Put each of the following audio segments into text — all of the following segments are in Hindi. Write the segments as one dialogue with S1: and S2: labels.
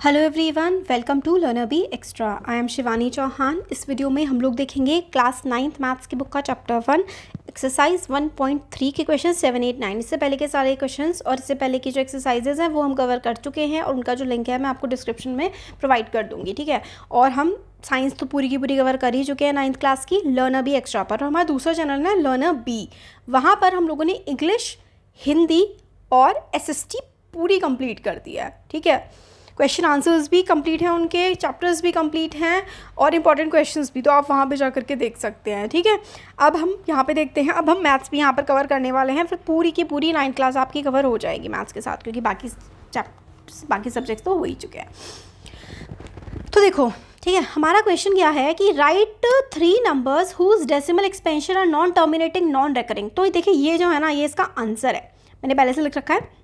S1: Hello everyone, welcome to learner be extra. I am Shivani Chauhan. इस वीडियो में हम लोग देखेंगे क्लास 9th मैथ्स की बुक का चैप्टर 1 एक्सरसाइज 1.3 के क्वेश्चन 7, 8, 9। इससे पहले के सारे क्वेश्चंस और इससे पहले की जो एक्सरसाइजेज हैं वो हम कवर कर चुके हैं और उनका जो लिंक है मैं आपको डिस्क्रिप्शन में प्रोवाइड कर दूँगी, ठीक है। और हम साइंस तो पूरी की पूरी कवर कर ही चुके हैं 9th क्लास की लर्नर बी एक्स्ट्रा पर। और हमारा दूसरा चैनल है लर्नर बी, वहाँ पर हम लोगों ने इंग्लिश, हिंदी और SST पूरी कंप्लीट कर दिया है, ठीक है। क्वेश्चन आंसर्स भी कंप्लीट हैं, उनके चैप्टर्स भी कंप्लीट हैं और इंपॉर्टेंट क्वेश्चंस भी, तो आप वहाँ पे जा करके देख सकते हैं, ठीक है। अब हम यहाँ पे देखते हैं, अब हम मैथ्स भी यहाँ पर कवर करने वाले हैं, फिर पूरी की पूरी 9th क्लास आपकी कवर हो जाएगी मैथ्स के साथ, क्योंकि बाकी सब्जेक्ट्स तो हो ही चुके हैं। तो देखो, ठीक है, हमारा क्वेश्चन क्या है कि write 3 numbers whose decimal expansion are non terminating non recurring. तो देखिए ये जो है ना, ये इसका आंसर है, मैंने पहले से लिख रखा है।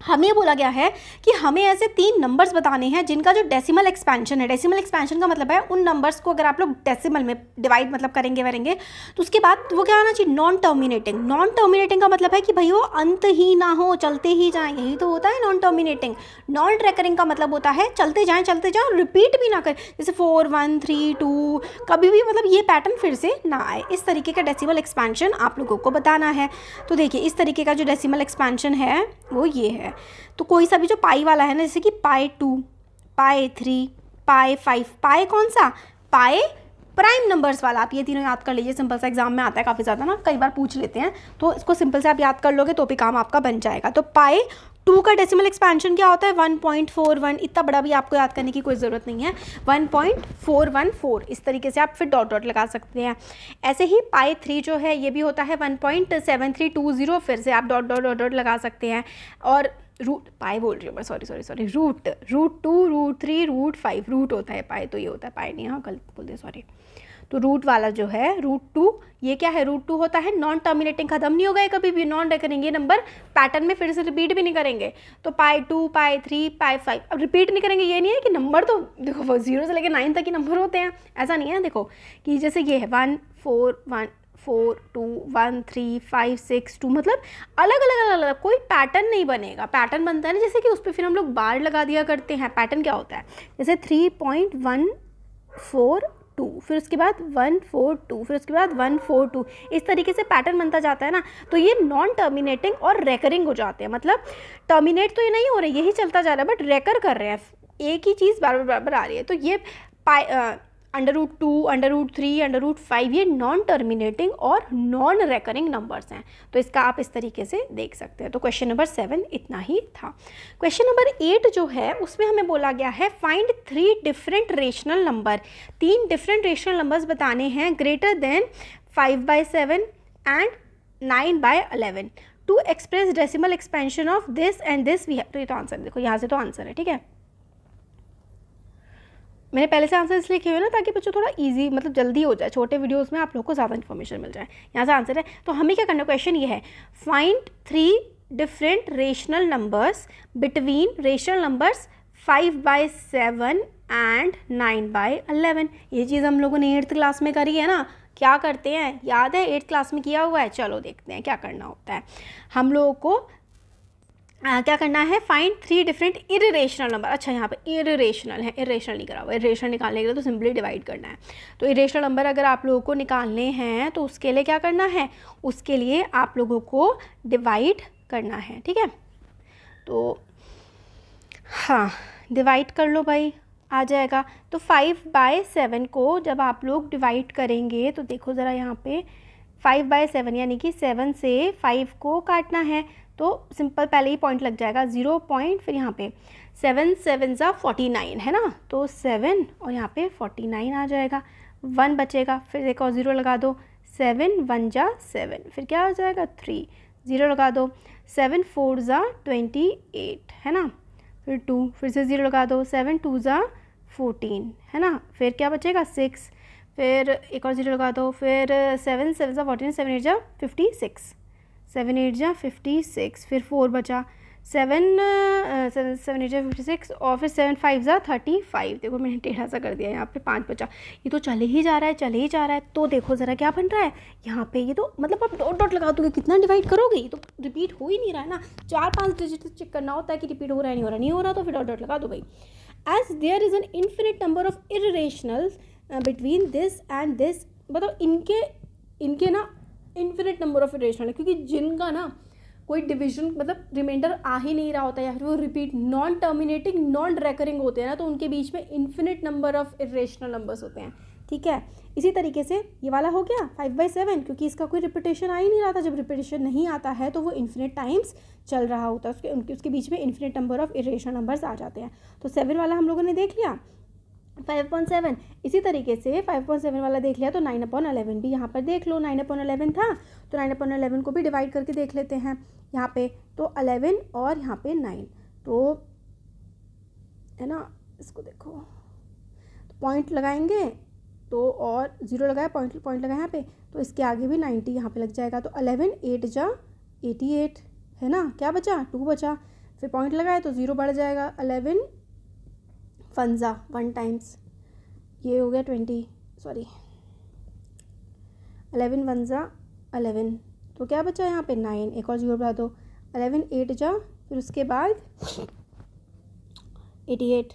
S1: हमें बोला गया है कि हमें ऐसे 3 नंबर्स बताने हैं जिनका जो डेसिमल एक्सपेंशन है, डेसिमल एक्सपेंशन का मतलब है उन नंबर्स को अगर आप लोग डेसिमल में डिवाइड मतलब करेंगे तो उसके बाद वो क्या आना चाहिए, नॉन टर्मिनेटिंग। नॉन टर्मिनेटिंग का मतलब है कि भाई वो अंत ही ना हो, चलते ही जाएं, यही तो होता है नॉन टर्मिनेटिंग। नॉन रिकरिंग का मतलब होता है चलते जाएं रिपीट भी ना करें, जैसे 4 1 3 2, कभी भी मतलब ये पैटर्न फिर से ना आए। इस तरीके का डेसिमल एक्सपेंशन आप लोगों को बताना है। तो देखिए इस तरीके का जो डेसिमल एक्सपेंशन है वो ये है। तो कोई सा भी जो पाई वाला है ना, जैसे कि पाई 2, पाई 3, पाई 5, पाई कौन सा, पाई प्राइम नंबर्स वाला, आप ये तीनों याद कर लीजिए। सिंपल सा एग्जाम में आता है काफ़ी ज़्यादा ना, कई बार पूछ लेते हैं, तो इसको सिंपल से आप याद कर लोगे तो भी काम आपका बन जाएगा। तो पाई 2 का डेसिमल एक्सपेंशन क्या होता है, 1.41। इतना बड़ा भी आपको याद करने की कोई ज़रूरत नहीं है, 1.414। इस तरीके से आप फिर डॉट डॉट लगा सकते हैं। ऐसे ही पाई 3 जो है ये भी होता है 1.7320, फिर से आप डॉट डॉट डॉट डॉट लगा सकते हैं। और रूट पाई बोल रही हूँ मैं, sorry, root 2, root 3, root 5 root होता है पाई, तो ये होता है पाई नहीं, हाँ गलत बोल दिया, सॉरी। तो रूट वाला जो है रूट 2, ये क्या है, रूट 2 होता है नॉन टर्मिनेटिंग, खत्म नहीं होगा कभी भी, नॉन रिकरिंग, ये नंबर पैटर्न में फिर से रिपीट भी नहीं करेंगे। तो पाई 2, पाई 3, पाई 5 अब रिपीट नहीं करेंगे, ये नहीं है कि नंबर तो देखो 0 से लेकर 9 तक ही नंबर होते हैं, ऐसा नहीं है। देखो कि जैसे ये है 1 4 1 4 2 1 3 5 6 2, मतलब अलग, कोई पैटर्न नहीं बनेगा। पैटर्न बनता है ना, जैसे कि उस पर फिर हम लोग बार लगा दिया करते हैं। पैटर्न क्या होता है, जैसे 3.142, फिर उसके बाद 142, फिर उसके बाद 142, इस तरीके से पैटर्न बनता जाता है ना। तो ये नॉन टर्मिनेटिंग और रेकरिंग हो जाते हैं, मतलब टर्मिनेट तो ये नहीं हो रहे, यही चलता जा रहा है, बट रेकर कर रहे हैं, एक ही चीज़ बार बार आ रही है। तो ये √2, √3, √5 ये नॉन टर्मिनेटिंग और नॉन रेकरिंग नंबर्स हैं। तो इसका आप इस तरीके से देख सकते हैं। तो क्वेश्चन नंबर 7 इतना ही था। क्वेश्चन नंबर 8 जो है उसमें हमें बोला गया है find 3 different rational number. 3 different rational numbers बताने हैं greater than 5/7 and 9/11 to express decimal expansion of this and this. We have तो ये तो आंसर, देखो यहाँ से तो आंसर है, ठीक है। मैंने पहले से आंसर इसलिए किए हुए ना ताकि बच्चों थोड़ा इजी, मतलब जल्दी हो जाए, छोटे वीडियोस में आप लोगों को ज़्यादा इन्फॉर्मेशन मिल जाए। यहाँ से आंसर है, तो हमें क्या करना, क्वेश्चन ये है find 3 different rational numbers between rational numbers 5/7 and 9/11। ये चीज़ हम लोगों ने 8th क्लास में करी है ना। क्या करते हैं, याद है 8th क्लास में किया हुआ है। चलो देखते हैं क्या करना होता है। हम लोगों को क्या करना है, फाइंड 3 डिफरेंट इरेशनल नंबर। अच्छा यहाँ पे इरेशनल है, इरेशनल नहीं करा हुआ। इरेशनल निकालने के लिए तो सिंपली डिवाइड करना है। तो इरेशनल नंबर अगर आप लोगों को निकालने हैं तो उसके लिए क्या करना है, उसके लिए आप लोगों को डिवाइड करना है, ठीक है। तो हाँ डिवाइड कर लो भाई, आ जाएगा। तो 5/7 को जब आप लोग डिवाइड करेंगे तो देखो ज़रा यहाँ पे 5/7 यानी कि 7 से 5 को काटना है, तो सिंपल पहले ही पॉइंट लग जाएगा 0 पॉइंट, फिर यहाँ पे 7 7 49 है ना, तो 7 और यहाँ पे 49 आ जाएगा, 1 बचेगा, फिर एक और 0 लगा दो, 7 1 जा 7, फिर क्या हो जाएगा 3, 0 लगा दो, 7 4 जा 28 है ना, फिर 2, फिर से 0 लगा दो, 7 2 जा 14 है ना, फिर क्या बचेगा 6, फिर एक और 0 लगा दो, फिर 7 7 जा 14, 7 8 जा 56, 7 8 जा 56, फिर 4 बचा, 7 8 जा 56 और फिर 7 5 जा 35। देखो मैंने टेढ़ा सा कर दिया, यहाँ पे 5 बचा। ये तो चले ही जा रहा है। तो देखो ज़रा क्या बन रहा है यहाँ पे, ये तो मतलब आप डॉट डॉट लगा दोगे, कितना डिवाइड करोगे, ये तो रिपीट हो ही नहीं रहा है ना। 4-5 डिजिट चेक करना होता है कि रिपीट हो रहा है नहीं हो रहा तो फिर डॉट डॉट लगा दो भाई। As there is an infinite number of irrationals between this and this, मतलब इनके ना इन्फिनिट नंबर ऑफ इरेशनल है, क्योंकि जिनका ना कोई डिवीजन मतलब रिमाइंडर आ ही नहीं रहा होता है या फिर वो repeat non terminating non recurring होते हैं ना, तो उनके बीच में infinite number of irrational numbers होते हैं। ठीक है, इसी तरीके से ये वाला हो गया 5/7, क्योंकि इसका कोई रिपीटेशन आ ही नहीं रहा था। जब रिपीटेशन नहीं आता है तो वो इन्फिनिट टाइम्स चल रहा होता है, उसके बीच में infinite number of irrational numbers आ जाते हैं। तो 7 वाला हम लोगों ने देख लिया, 5/7। इसी तरीके से 5/7 वाला देख लिया तो 9/11 भी यहाँ पर देख लो। 9/11 था तो 9/11 को भी डिवाइड करके देख लेते हैं यहाँ पे। तो 11 और यहाँ पे 9, तो है ना, इसको देखो तो पॉइंट लगाएंगे तो, और 0 लगाया, पॉइंट लगाया यहाँ पे, तो इसके आगे भी 90 यहाँ पे लग जाएगा। तो 11 8 जा 88 है ना, क्या बचा 2 बचा, फिर पॉइंट लगाए तो 0 बढ़ जाएगा। 11 फंजा 1 टाइम्स, ये हो गया 11 फंजा 11, तो क्या बचा यहाँ पे 9, एक और 0 बढ़ा दो। 11 8 जा, फिर उसके बाद 88,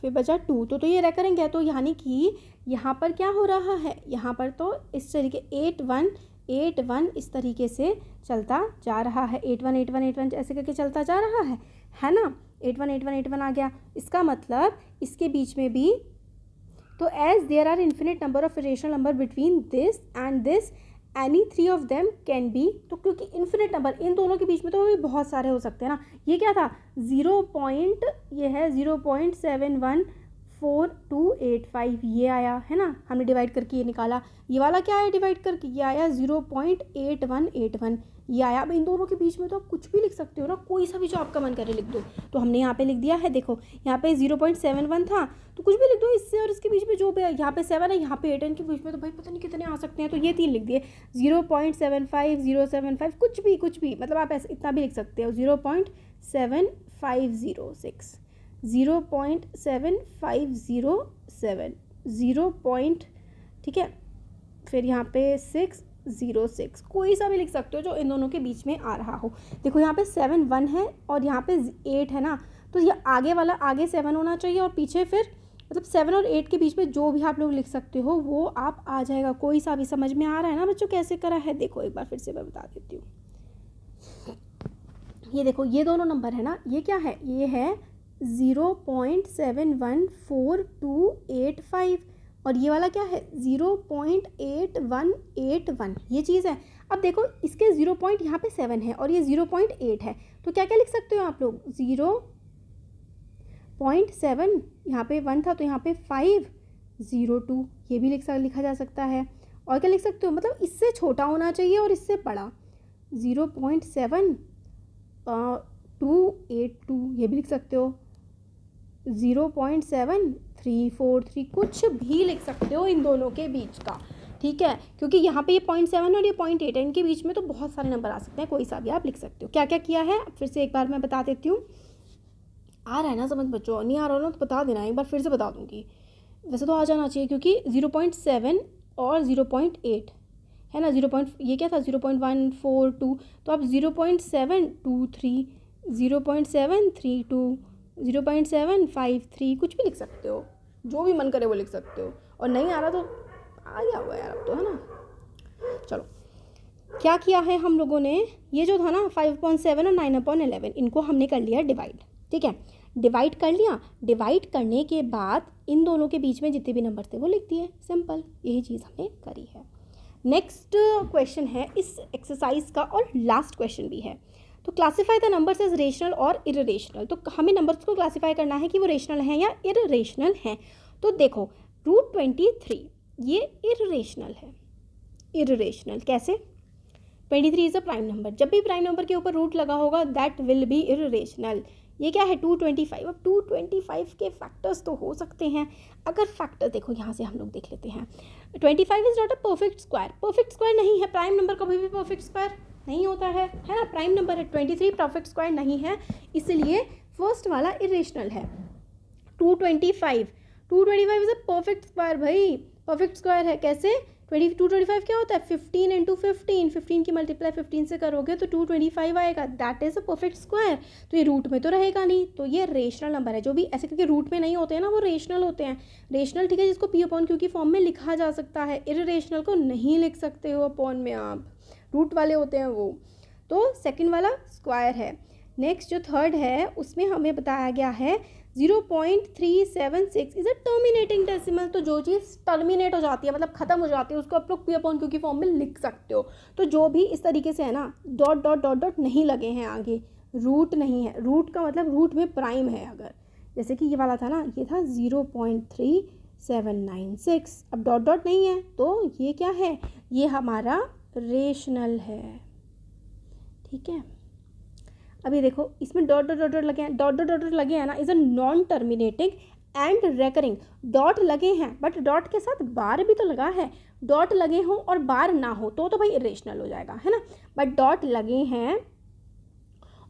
S1: फिर बचा 2, तो ये रेकरिंग है। तो यानी कि यहाँ पर क्या हो रहा है, यहाँ पर तो इस तरीके 8 1 8 1 इस तरीके से चलता जा रहा है। 8 1 8 1 8 1 ऐसे करके चलता जा रहा है ना। 8 1 8 1 8 1 आ गया। इसका मतलब इसके बीच में भी, तो as there are infinite number of irrational number between this and this, any 3 of them can be, तो क्योंकि इन्फिनिट नंबर इन दोनों के बीच में तो भी बहुत सारे हो सकते हैं ना। ये क्या था 0.71428 ये आया है ना, हमने डिवाइड करके ये निकाला। ये वाला क्या आया डिवाइड करके, ये आया 0.8181 ये आया। अब इन दोनों के बीच में तो आप कुछ भी लिख सकते हो ना, कोई सा भी जो आपका मन करे लिख दो। तो हमने यहाँ पे लिख दिया है, देखो यहाँ पे 0.71 था तो कुछ भी लिख दो इससे और इसके बीच में जो भी है। यहाँ पे 7 है, यहाँ पे 8 है, इनके बीच में तो भाई पता नहीं कितने आ सकते हैं, तो ये 3 लिख दिए। 0.75075 कुछ भी मतलब आप ऐसे इतना भी लिख सकते हो। 0.7506 0.7507 0. ठीक है, फिर यहाँ पे 606 कोई सा भी लिख सकते हो जो इन दोनों के बीच में आ रहा हो। देखो यहाँ पे 7 1 है और यहाँ पे 8 है ना, तो ये आगे वाला आगे 7 होना चाहिए और पीछे फिर मतलब 7 और 8 के बीच में जो भी आप लोग लिख सकते हो वो आप आ जाएगा। कोई सा भी समझ में आ रहा है ना बच्चों कैसे करा है? देखो एक बार फिर से मैं बता देती हूँ। ये देखो ये दोनों नंबर है ना, ये क्या है, ये है 0.714285 और ये वाला क्या है 0.8181 ये चीज़ है। अब देखो इसके 0 पॉइंट यहाँ पे 7 है और ये 0.8 है, तो क्या क्या लिख सकते हो आप लोग 0.7 यहाँ पे 1 था तो यहाँ पे 502 ये भी लिखा जा सकता है। और क्या लिख सकते हो, मतलब इससे छोटा होना चाहिए और इससे बड़ा 0.7282 ये भी लिख सकते हो। 0.7343 कुछ भी लिख सकते हो इन दोनों के बीच का, ठीक है, क्योंकि यहाँ पे ये 0.7 और ये 0.8 है, इनके बीच में तो बहुत सारे नंबर आ सकते हैं, कोई सा भी आप लिख सकते हो। क्या क्या किया है फिर से एक बार मैं बता देती हूँ। आ रहा है ना समझ बच्चों? नहीं आ रहा ना तो बता देना, एक बार फिर से बता दूँगी। वैसे तो आ जाना चाहिए क्योंकि 0.7 और 0.8 है ना, ये क्या था 0.142, तो आप 0.723 0.732 0.753 कुछ भी लिख सकते हो, जो भी मन करे वो लिख सकते हो। और नहीं आ रहा तो आ गया हुआ यार अब तो, है ना। चलो क्या किया है हम लोगों ने, ये जो था ना 5.7 और 9/11 इनको हमने कर लिया डिवाइड, ठीक है, डिवाइड कर लिया। डिवाइड करने के बाद इन दोनों के बीच में जितने भी नंबर थे वो लिख दिए, सिंपल, यही चीज़ हमने करी है। नेक्स्ट क्वेश्चन है इस एक्सरसाइज का और लास्ट क्वेश्चन भी है। तो classify the numbers as rational और इररेशनल, तो हमें नंबर्स को क्लासीफाई करना है कि वो रेशनल हैं या इररेशनल हैं। तो देखो √23 ये इररेशनल है। इररेशनल कैसे? 23 इज़ अ प्राइम नंबर, जब भी प्राइम नंबर के ऊपर रूट लगा होगा दैट विल बी इररेशनल। ये क्या है 225। अब 225 के फैक्टर्स तो हो सकते हैं, अगर फैक्टर देखो यहाँ से हम लोग देख लेते हैं। 25 is not a perfect square, perfect square नहीं है, प्राइम नंबर कभी भी परफेक्ट स्क्वायर नहीं होता है ना, प्राइम नंबर है। 23 परफेक्ट स्क्वायर नहीं है, इसलिए फर्स्ट वाला इरेशनल है। 225 इज़ अ परफेक्ट स्क्वायर भाई, परफेक्ट स्क्वायर है। कैसे? 225 क्या होता है 15 इंटू 15 की मल्टीप्लाई 15 से करोगे तो 225 आएगा, that is a perfect square. तो ये रूट में तो रहेगा नहीं, तो ये रेशनल नंबर है। जो भी ऐसे करके रूट में नहीं होते हैं ना वो रेशनल होते हैं। रेशनल ठीक है, जिसको पी अपॉन क्यू की फॉर्म में लिखा जा सकता है, इररेशनल को नहीं लिख सकते हो अपॉन में आप, रूट वाले होते हैं वो। तो सेकेंड वाला स्क्वायर है। नेक्स्ट जो थर्ड है उसमें हमें बताया गया है 0.376 इज़ अ टर्मिनेटिंग डेसिमल। तो जो चीज़ टर्मिनेट हो जाती है मतलब ख़त्म हो जाती है उसको आप लोग पी अपॉन क्यू की फॉर्म में लिख सकते हो। तो जो भी इस तरीके से है ना डॉट डॉट डॉट डॉट नहीं लगे हैं आगे, रूट नहीं है, रूट का मतलब रूट में प्राइम है। अगर जैसे कि ये वाला था ना, ये था 0.3796, अब डॉट डॉट नहीं है तो ये क्या है, ये हमारा रेशनल है। ठीक है, अभी देखो इसमें डॉट डॉट डॉट डॉट लगे हैं, डॉट डॉट डॉट लगे हैं ना is a non terminating and recurring. Dot लगे हैं बट डॉट के साथ बार भी तो लगा है, डॉट लगे हों और बार ना हो तो भाई इरेशनल हो जाएगा, है ना। बट डॉट लगे हैं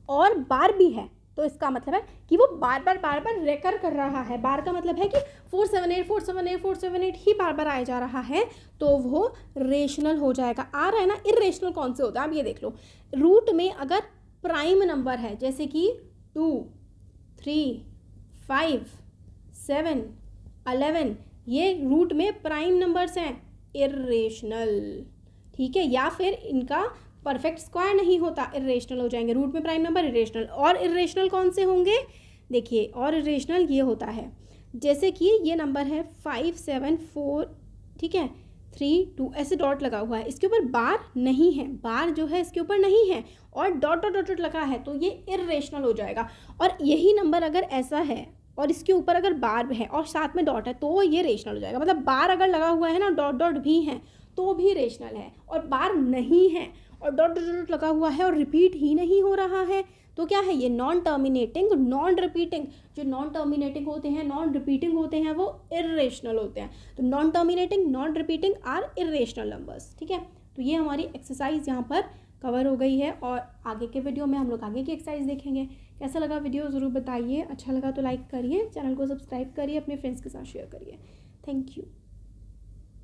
S1: और बार भी है तो इसका मतलब है कि वो बार बार रेकर कर रहा है। बार का मतलब है कि 478 478 478 ही बार बार आया जा रहा है, तो वो रेशनल हो जाएगा। आ रहा है ना, इरेशनल कौन से होता है आप ये देख लो। रूट में अगर प्राइम नंबर है जैसे कि 2 3 5 7 11, ये रूट में प्राइम नंबर्स हैं, इरेशनल। ठीक है, या फिर इनका परफेक्ट स्क्वायर नहीं होता, इरेशनल हो जाएंगे। रूट में प्राइम नंबर इरेशनल। और इरेशनल कौन से होंगे देखिए, और इरेशनल ये होता है जैसे कि ये नंबर है 5 7 4, ठीक है 3 2, ऐसे डॉट लगा हुआ है, इसके ऊपर बार नहीं है, बार जो है इसके ऊपर नहीं है और डॉट डॉट डॉट लगा है तो ये इरेशनल हो जाएगा। और यही नंबर अगर ऐसा है और इसके ऊपर अगर बार है और साथ में डॉट है तो ये रेशनल हो जाएगा। मतलब बार अगर लगा हुआ है ना, डॉट डॉट भी है तो भी रेशनल है, और बार नहीं है और डॉट डॉट डॉट लगा हुआ है और रिपीट ही नहीं हो रहा है तो क्या है, ये नॉन टर्मिनेटिंग नॉन रिपीटिंग। जो नॉन टर्मिनेटिंग होते हैं, नॉन रिपीटिंग होते हैं, वो इरेशनल होते हैं। तो non terminating non repeating are irrational numbers. ठीक है, तो ये हमारी एक्सरसाइज यहाँ पर कवर हो गई है और आगे के वीडियो में हम लोग आगे की एक्सरसाइज देखेंगे। कैसा लगा वीडियो ज़रूर बताइए, अच्छा लगा तो लाइक करिए, चैनल को सब्सक्राइब करिए, अपने फ्रेंड्स के साथ शेयर करिए। Thank you.